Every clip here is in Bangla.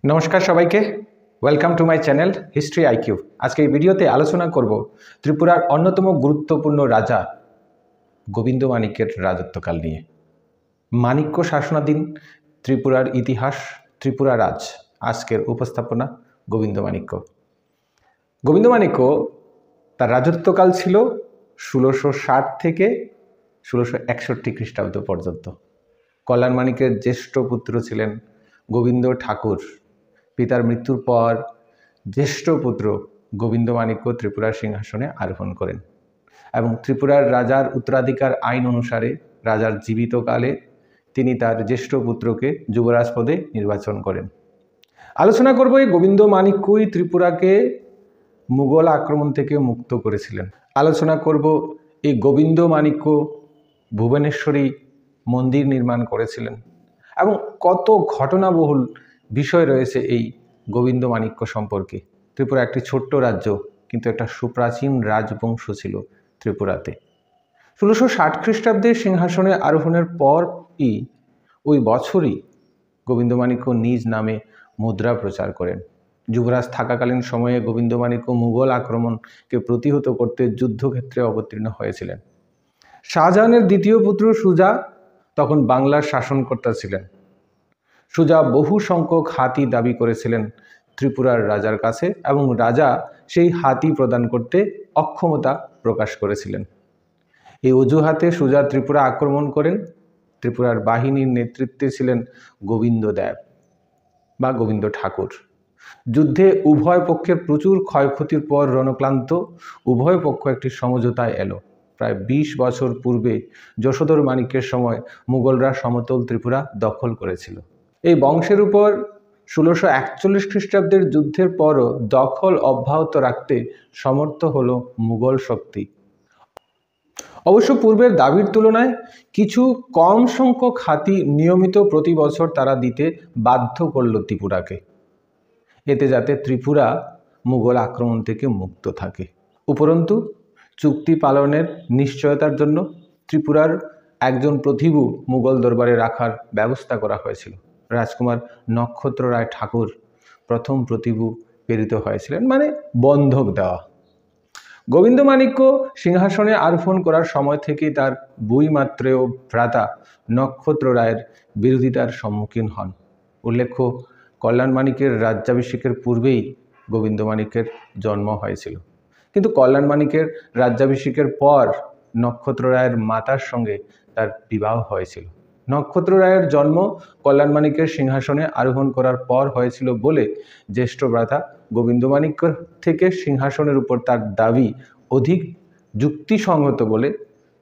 नमस्कार सबाइके welcome to my channel history IQ. आज के भिडियोते आलोचना करब त्रिपुरार अन्यतम गुरुत्वपूर्ण राजा गोविंद माणिक्येर राजत्वकाल निये। माणिक्य शासनाधीन त्रिपुरार इतिहास, त्रिपुरा राज। आजकेर उपस्थापना गोविंद माणिक्य। गोविंद माणिक्य तार राजत्वकाल छिल 1660 থেকে 1661 ख्रीष्टाब्द पर्यन्त। कल्याण माणिक्येर ज्येष्ठ पुत्र छिलेन गोविंद ठाकुर। पितार मृत्युर पर ज्येष्ठ पुत्र गोविंद माणिक्य त्रिपुरार सिंहासने आरोहण करें एवं त्रिपुरार राजार उत्तराधिकार आईन अनुसारे राजार जीवितकाले तिनी तार ज्येष्ठ पुत्रके युवराज पदे निर्वाचन करें। आलोचना करब এই गोविंद माणिक्यই त्रिपुराके मुगल आक्रमण থেকে मुक्त করেছিলেন। आलोचना करब এই गोविंद माणिक्य भुवनेश्वरी मंदिर निर्माण করেছিলেন এবং কত ঘটনাবহুল বিষয় রয়েছে এই গোবিন্দ মাণিক্য সম্পর্কে। ত্রিপুরা একটি ছোট্ট রাজ্য, কিন্তু একটা সুপ্রাচীন রাজবংশ ছিল ত্রিপুরাতে। 1660 খ্রিস্টাব্দে সিংহাসনে আরোহণের পরই ওই বছরই গোবিন্দ মাণিক্য নিজ নামে মুদ্রা প্রচার করেন। যুবরাজ থাকাকালীন সময়ে গোবিন্দ মাণিক্য মুঘল আক্রমণকে প্রতিহত করতে যুদ্ধক্ষেত্রে অবতীর্ণ হয়েছিলেন। শাহজাহানের দ্বিতীয় পুত্র সুজা তখন বাংলার শাসনকর্তা ছিলেন। সুজা বহু সংখ্যক হাতি দাবি করেছিলেন ত্রিপুরার রাজার কাছে এবং রাজা সেই হাতি প্রদান করতে অক্ষমতা প্রকাশ করেছিলেন। এই অজুহাতে সুজা ত্রিপুরা আক্রমণ করেন। ত্রিপুরার বাহিনীর নেতৃত্বে ছিলেন গোবিন্দ দেব বা গোবিন্দ ঠাকুর। যুদ্ধে উভয় পক্ষের প্রচুর ক্ষয়ক্ষতির পর রণক্লান্ত উভয় পক্ষ একটি সমঝোতায় এলো। প্রায় 20 বছর পূর্বে যশোধর মাণিক্যের সময় মুঘলরা সমতল ত্রিপুরা দখল করেছিল। এই বংশের উপর 1641 খ্রিস্টাব্দের যুদ্ধের পরও দখল অব্যাহত রাখতে সমর্থ হলো মুঘল শক্তি। অবশ্য পূর্বের দাবির তুলনায় কিছু কম সংখ্যক হাতি নিয়মিত প্রতি বছর তারা দিতে বাধ্য করল ত্রিপুরাকে, এতে যাতে ত্রিপুরা মুঘল আক্রমণ থেকে মুক্ত থাকে। উপরন্তু চুক্তি পালনের নিশ্চয়তার জন্য ত্রিপুরার একজন প্রতিভু মুঘল দরবারে রাখার ব্যবস্থা করা হয়েছিল। রাজকুমার নক্ষত্র রায় ঠাকুর প্রথম প্রতিভু প্রেরিত হয়েছিলেন, মানে বন্ধক দেওয়া। গোবিন্দ মাণিক্য সিংহাসনে আরোহণ করার সময় থেকেই তার বৈমাত্রেয় ভ্রাতা নক্ষত্র রায়ের বিরোধিতার সম্মুখীন হন। উল্লেখ্য, কল্যাণ মাণিক্যের রাজ্যাভিষেকের পূর্বেই গোবিন্দ মাণিক্যের জন্ম হয়েছিল, কিন্তু কল্যাণ মাণিক্যের রাজ্যাভিষেকের পর নক্ষত্র রায়ের মাতার সঙ্গে তার বিবাহ হয়েছিল। নক্ষত্র রায়ের জন্ম কল্যাণ মাণিক্যের সিংহাসনে আরোহণ করার পর হয়েছিল বলে জ্যেষ্ঠ ভ্রাতা গোবিন্দ মাণিক্য থেকে সিংহাসনের উপর তার দাবি অধিক যুক্তিসঙ্গত বলে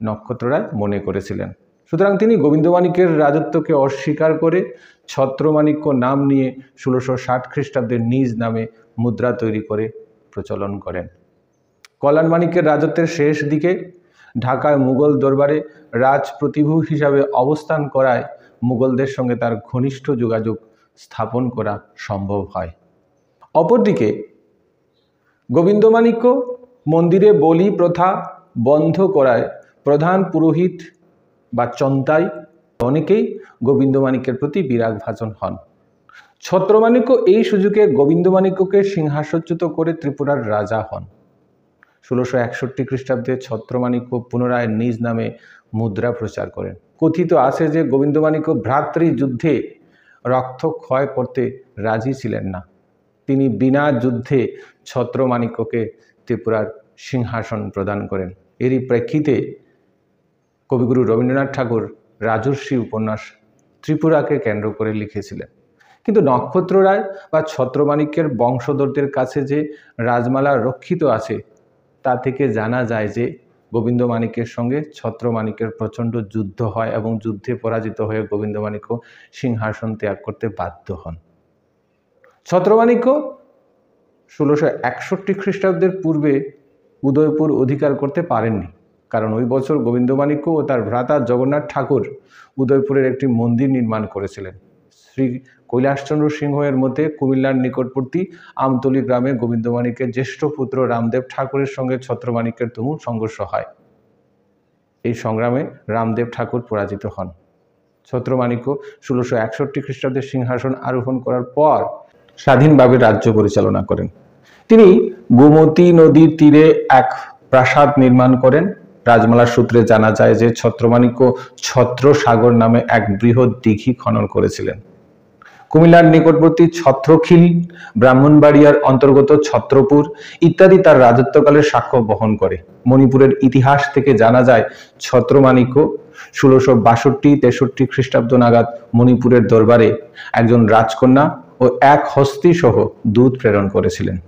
নক্ষত্র রায় মনে করেছিলেন। সুতরাং তিনি গোবিন্দ মাণিক্যের রাজত্বকে অস্বীকার করে ছত্রমাণিক্য নাম নিয়ে 1660 খ্রিস্টাব্দে নিজ নামে মুদ্রা তৈরি করে প্রচলন করেন। কল্যাণ মাণিক্যের রাজত্বের শেষ দিকে ঢাকায় মুঘল দরবারে রাজপ্রতিভু হিসাবে অবস্থান করায় মুঘলদের সঙ্গে তার ঘনিষ্ঠ যোগাযোগ স্থাপন করা সম্ভব হয়। অপরদিকে গোবিন্দ মাণিক্য মন্দিরে বলি প্রথা বন্ধ করায় প্রধান পুরোহিত বা চন্তাই অনেকেই গোবিন্দ মাণিক্যের প্রতি বিরাগভাজন হন। ছত্রমাণিক্য এই সুযোগে গোবিন্দ মাণিক্যকে সিংহাসনচ্যুত করে ত্রিপুরার রাজা হন। 1661 খ্রিস্টাব্দে ছত্রমাণিক্য পুনরায় নিজ নামে মুদ্রা প্রচার করেন। কথিত আছে যে গোবিন্দ মাণিক্য ভ্রাতৃযুদ্ধে রক্তক্ষয় করতে রাজি ছিলেন না। তিনি বিনা যুদ্ধে ছত্রমাণিক্যকে ত্রিপুরার সিংহাসন প্রদান করেন। এরই প্রেক্ষিতে কবিগুরু রবীন্দ্রনাথ ঠাকুর রাজর্ষি উপন্যাস ত্রিপুরাকে কেন্দ্র করে লিখেছিলেন। কিন্তু নক্ষত্র রায় বা ছত্রমাণিক্যের বংশধরদের কাছে যে রাজমালা রক্ষিত আছে তা থেকে জানা যায় যে গোবিন্দ মাণিক্যের সঙ্গে ছত্রমাণিক্যের প্রচণ্ড যুদ্ধ হয় এবং যুদ্ধে পরাজিত হয়ে গোবিন্দ মাণিক্য সিংহাসন ত্যাগ করতে বাধ্য হন। ছত্রমাণিক্য 1661 খ্রিস্টাব্দের পূর্বে উদয়পুর অধিকার করতে পারেননি, কারণ ওই বছর গোবিন্দ মাণিক্য ও তার ভ্রাতা জগন্নাথ ঠাকুর উদয়পুরের একটি মন্দির নির্মাণ করেছিলেন। শ্রী কৈলাসচন্দ্র সিংহের মতে কুমিল্লার নিকটবর্তী আমতলী গ্রামে গোবিন্দ মাণিক্যের জ্যেষ্ঠ পুত্র রামদেব ঠাকুরের সঙ্গে ছত্রমাণিক্যের তুমুল সংঘর্ষ হয়। এই সংগ্রামে রামদেব ঠাকুর পরাজিত হন। ছত্রমাণিক্য 1661 খ্রিস্টাব্দে সিংহাসন আরোহণ করার পর স্বাধীনভাবে রাজ্য পরিচালনা করেন। তিনি গোমতী নদীর তীরে এক প্রাসাদ নির্মাণ করেন। রাজমালার সূত্রে জানা যায় যে ছত্রমাণিক্য ছত্রসাগর নামে এক বৃহৎ দিঘি খনন করেছিলেন। কুমিল্লার নিকটবর্তী ছত্রখিল, ব্রাহ্মণবাড়িয়ার অন্তর্গত ছত্রপুর ইত্যাদি তার রাজত্বকালের সাক্ষ্য বহন করে। মণিপুরের ইতিহাস থেকে জানা যায় ছত্রমাণিক্য 1662-63 খ্রিস্টাব্দ নাগাদ মণিপুরের দরবারে একজন রাজকন্যা ও এক হস্তি সহ দূত প্রেরণ করেছিলেন।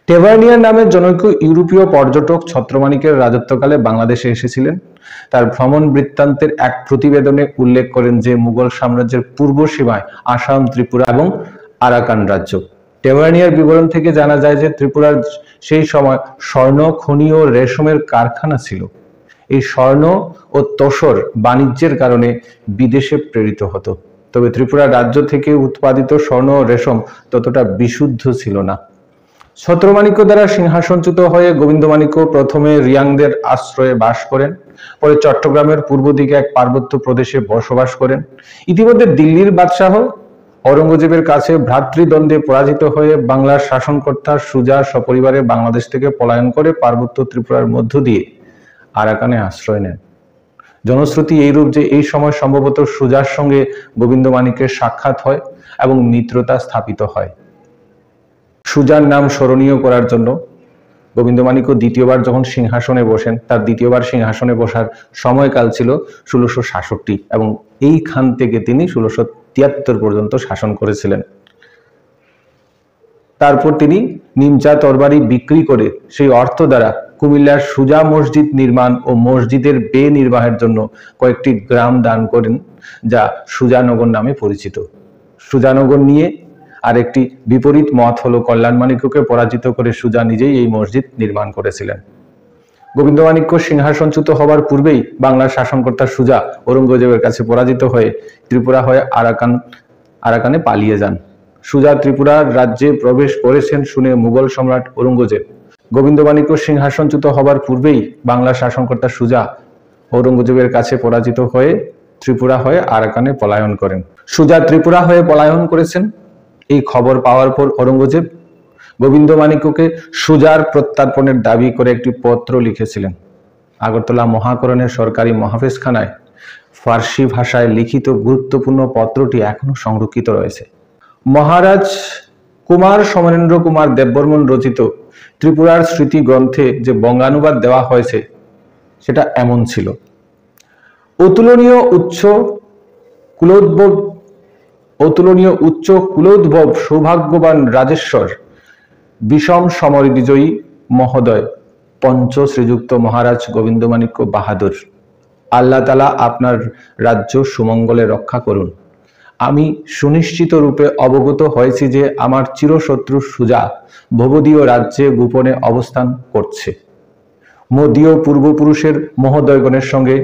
টেভার্নিয়ার নামের জনৈক ইউরোপীয় পর্যটক ছত্রমাণিক্যের রাজত্বকালে বাংলাদেশে এসেছিলেন। তার ভ্রমণ বৃত্তান্তের এক প্রতিবেদনে উল্লেখ করেন যে মুঘল সাম্রাজ্যের পূর্ব সীমায় আসাম, ত্রিপুরা এবং আরাকান রাজ্য। টেভার্নিয়ার বিবরণ থেকে জানা যায় যে ত্রিপুরার সেই সময় স্বর্ণ খনি ও রেশমের কারখানা ছিল। এই স্বর্ণ ও তোসর বাণিজ্যের কারণে বিদেশে প্রেরিত হতো, তবে ত্রিপুরা রাজ্য থেকে উৎপাদিত স্বর্ণ ও রেশম ততটা বিশুদ্ধ ছিল না। ছত্রমাণিক্য দ্বারা সিংহাসনচ্যুত হয়ে গোবিন্দমাণিক্য প্রথমে রিয়াংদের আশ্রয়ে বাস করেন, পরে চট্টগ্রামের পূর্ব দিকে এক পার্বত্য প্রদেশে বসবাস করেন। ইতিমধ্যে দিল্লির বাদশাহ ঔরঙ্গজেবের কাছে ভ্রাতৃদ্বন্দ্বে পরাজিত হয়ে বাংলার শাসনকর্তা সুজা সপরিবারে বাংলাদেশ থেকে পলায়ন করে পার্বত্য ত্রিপুরার মধ্য দিয়ে আরাকানে আশ্রয় নেন। জনশ্রুতি এইরূপ যে এই সময় সম্ভবত সুজার সঙ্গে গোবিন্দমাণিক্যের সাক্ষাৎ হয় এবং মিত্রতা স্থাপিত হয়। সুজার নাম স্মরণীয় করার জন্য গোবিন্দমাণিক্য দ্বিতীয়বার যখন সিংহাসনে বসেন, তার দ্বিতীয়বার সিংহাসনে বসার সময়কাল ছিল 1666 এবং এইখান থেকে তিনি 1673 পর্যন্ত শাসন করেছিলেন। তারপর তিনি নিমচা তরবারি বিক্রি করে সেই অর্থ দ্বারা কুমিল্লার সুজা মসজিদ নির্মাণ ও মসজিদের বে নির্বাহের জন্য কয়েকটি গ্রাম দান করেন, যা সুজানগর নামে পরিচিত। সুজানগর নিয়ে আরেকটি বিপরীত মত হলো কল্যাণমাণিক্যকে পরাজিত করে সুজা নিজেই এই মসজিদ নির্মাণ করেছিলেন। গোবিন্দমাণিক্য সিংহাসনচ্যুত হবার পূর্বেই বাংলার শাসনকর্তা সুজা ঔরঙ্গজেবের কাছে পরাজিত হয়ে ত্রিপুরা হয়ে আরাকানে পালিয়ে যান। সুজা ত্রিপুরার রাজ্যে প্রবেশ করেছেন শুনে মুঘল সম্রাট ঔরঙ্গজেব গোবিন্দমাণিক্য সিংহাসনচ্যুত হবার পূর্বেই বাংলার শাসনকর্তা সুজা ঔরঙ্গজেবের কাছে পরাজিত হয়ে ত্রিপুরা হয়ে আরাকানে পলায়ন করেন। সুজা ত্রিপুরা হয়ে পলায়ন করেছেন এই খবর পাওয়ার পর ঔরঙ্গজেব গোবিন্দমাণিক্যকে সুজার প্রত্যার্পণের দাবি করে একটি পত্র লিখেছিলেন। আগরতলা মহাকরণের সরকারি মহাফেজখানায় ফার্সি ভাষায় লিখিত গুরুত্বপূর্ণ পত্রটি এখনো সংরক্ষিত রয়েছে। মহারাজ কুমার সমরেন্দ্র কুমার দেববর্মন রচিত ত্রিপুরার স্মৃতি গ্রন্থে যে বঙ্গানুবাদ দেওয়া হয়েছে সেটা এমন ছিল: অতুলনীয় উচ্চ কুলোদ্ভব সৌভাগ্যবান রাজেশ্বর বিষম সমর বিজয়ী মহোদয় পঞ্চ শ্রীযুক্ত মহারাজ গোবিন্দমাণিক্য বাহাদুর, আল্লাহ তাআলা আপনার রাজ্য সুমঙ্গলে রক্ষা করুন। আমি সুনিশ্চিত রূপে অবগত হয়েছি যে আমার চিরশত্রু সুজা ভবদীয় রাজ্যে গোপনে অবস্থান করছে। মদীয় পূর্বপুরুষের মহোদয়গণের সঙ্গে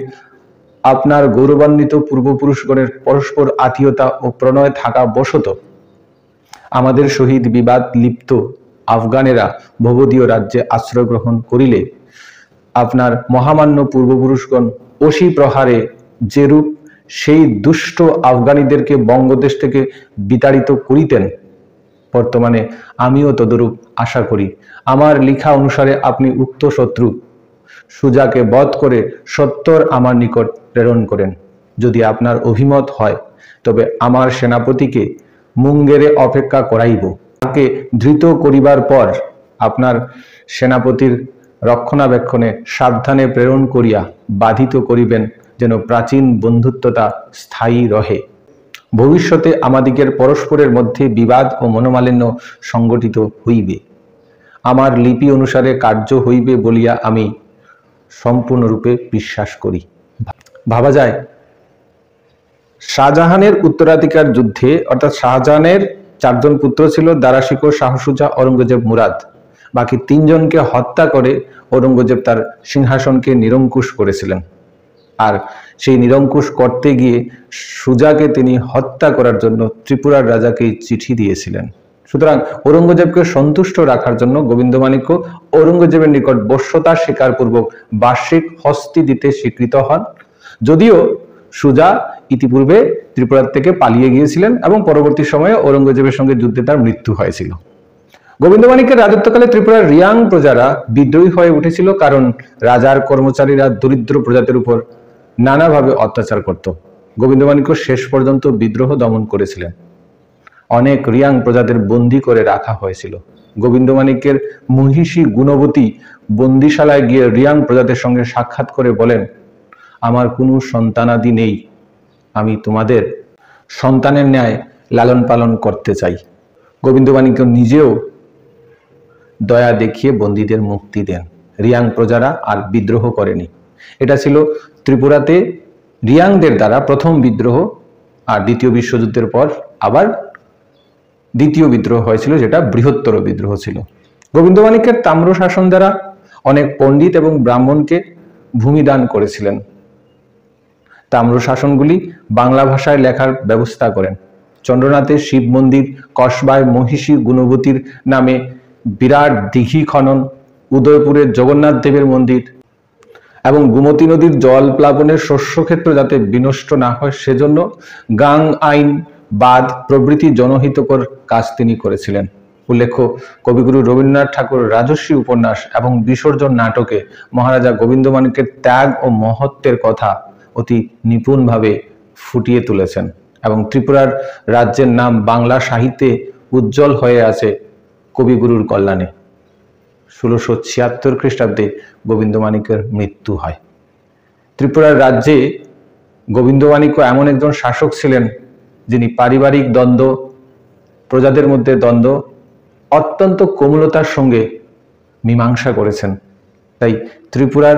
আপনার গৌরবান্বিত পূর্বপুরুষগণের পরস্পর আত্মীয়তা ও প্রণয় থাকা বশত আমাদের সহিত বিবাদ লিপ্ত আফগানেরা ভবদীয় রাজ্যে আশ্রয় গ্রহণ করিলে আপনার মহামান্য পূর্বপুরুষগণ অসি প্রহারে যেরূপ সেই দুষ্ট আফগানিদেরকে বঙ্গদেশ থেকে বিতাড়িত করিতেন, বর্তমানে আমিও তদরূপ আশা করি। আমার লিখা অনুসারে আপনি উক্ত শত্রু সুজাকে বধ করে সত্তর আমার নিকট প্রেরণ করেন। যদি আপনার অভিমত হয় তবে আমার সেনাপতিকে মুঙ্গেরে অপেক্ষা করাইব। তাকে ধৃত করিবার পর আপনার সেনাপতির রক্ষণাবেক্ষণে সাবধানে প্রেরণ করিয়া বাধিত করিবেন, যেন প্রাচীন বন্ধুত্বতা স্থায়ী রহে। ভবিষ্যতে আমাদিগের পরস্পরের মধ্যে বিবাদ ও মনোমালিন্য সংগঠিত হইবে। আমার লিপি অনুসারে কার্য হইবে বলিয়া আমি সম্পূর্ণরূপে বিশ্বাস করি। ভাবা যায় শাহজাহানের উত্তরাধিকার যুদ্ধে, অর্থাৎ শাহজাহানের 4 জন পুত্র ছিল, দারা শিকোহ, শাহ সুজা, ঔরঙ্গজেব, মুরাদ। বাকি 3 জনকে হত্যা করে ঔরঙ্গজেব তার সিংহাসনকে নিরঙ্কুশ করেছিলেন। আর সেই নিরঙ্কুশ করতে গিয়ে সুজাকে তিনি হত্যা করার জন্য ত্রিপুরার রাজাকে চিঠি দিয়েছিলেন। সুতরাং ঔরঙ্গজেবকে সন্তুষ্ট রাখার জন্য গোবিন্দমাণিক্য ঔরঙ্গজেবের নিকট বশ্যতা স্বীকারপূর্বক বার্ষিক হস্তি দিতে স্বীকৃত হন। যদিও সুজা ইতিপূর্বে ত্রিপুরা থেকে পালিয়ে গিয়েছিলেন এবং পরবর্তী সময়ে ঔরঙ্গজেবের সঙ্গে যুদ্ধে তার মৃত্যু হয়েছিল। গোবিন্দ মাণিক্যের রাজত্বকালে ত্রিপুরার রিয়াং প্রজারা বিদ্রোহী হয়ে উঠেছিল, কারণ রাজার কর্মচারীরা দরিদ্র প্রজাদের উপর নানাভাবে অত্যাচার করত। গোবিন্দ মাণিক্য শেষ পর্যন্ত বিদ্রোহ দমন করেছিলেন। অনেক রিয়াং প্রজাদের বন্দী করে রাখা হয়েছিল। গোবিন্দ মাণিক্যের মহিষী গুণবতী বন্দিশালায় গিয়ে রিয়াং প্রজাদের সঙ্গে সাক্ষাৎ করে বলেন, আমার কোনো সন্তানাদি নেই, আমি তোমাদের সন্তানের ন্যায় লালন পালন করতে চাই। গোবিন্দ মাণিক্য নিজেও দয়া দেখিয়ে বন্দীদের মুক্তি দেন। রিয়াং প্রজারা আর বিদ্রোহ করেনি। এটা ছিল ত্রিপুরাতে রিয়াংদের দ্বারা প্রথম বিদ্রোহ, আর দ্বিতীয় বিশ্বযুদ্ধের পর আবার দ্বিতীয় বিদ্রোহ হয়েছিল, যেটা বৃহত্তর বিদ্রোহ ছিল। গোবিন্দ মাণিক্যের তাম্র শাসন দ্বারা অনেক পণ্ডিত এবং ব্রাহ্মণকে ভূমিদান করেছিলেন। তাম্র শাসনগুলি বাংলা ভাষায় লেখার ব্যবস্থা করেন। চন্দ্রনাথে শিব মন্দির, কসবায় মহিষী গুণবতীর নামে বিরাট দিঘি খনন, উদয়পুরের জগন্নাথ দেবের মন্দির এবং গোমতী নদীর জল প্লাবনের শস্যক্ষেত্র যাতে বিনষ্ট না হয় সেজন্য গাং আইন, বাঁধ প্রভৃতি জনহিতকর কাজ তিনি করেছিলেন। উল্লেখ্য, কবিগুরু রবীন্দ্রনাথ ঠাকুর রাজস্বী উপন্যাস এবং বিসর্জন নাটকে মহারাজা গোবিন্দ মাণিক্যের ত্যাগ ও মহত্বের কথা অতি নিপুণভাবে ফুটিয়ে তুলেছেন এবং ত্রিপুরার রাজ্যের নাম বাংলা সাহিত্যে উজ্জ্বল হয়ে আছে কবিগুরুর কল্যাণে। 1676 খ্রিস্টাব্দে গোবিন্দ মাণিক্যের মৃত্যু হয়। ত্রিপুরার রাজ্যে গোবিন্দ মাণিক্য এমন একজন শাসক ছিলেন যিনি পারিবারিক দ্বন্দ্ব, প্রজাদের মধ্যে দ্বন্দ্ব অত্যন্ত কোমলতার সঙ্গে মীমাংসা করেছেন। তাই ত্রিপুরার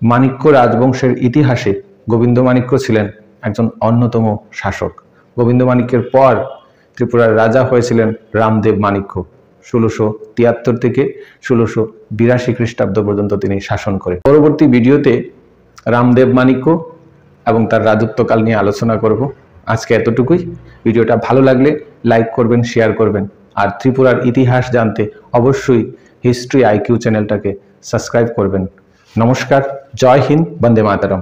মাণিক্য রাজবংশের ইতিহাসে গোবিন্দ মাণিক্য ছিলেন একজন অন্যতম শাসক। গোবিন্দ মাণিক্যের পর ত্রিপুরার রাজা হয়েছিলেন রামদেব মাণিক্য। 1673 থেকে 1682 খ্রিস্টাব্দ পর্যন্ত তিনি শাসন করেন। পরবর্তী ভিডিওতে রামদেব মাণিক্য এবং তার রাজত্বকাল নিয়ে আলোচনা করব। আজকে এতটুকুই। ভিডিওটা ভালো লাগলে লাইক করবেন, শেয়ার করবেন, আর ত্রিপুরার ইতিহাস জানতে অবশ্যই হিস্ট্রি আইকিউ চ্যানেলটাকে সাবস্ক্রাইব করবেন। নমস্কার, জয় হিন্দ, বন্দে মাতরম।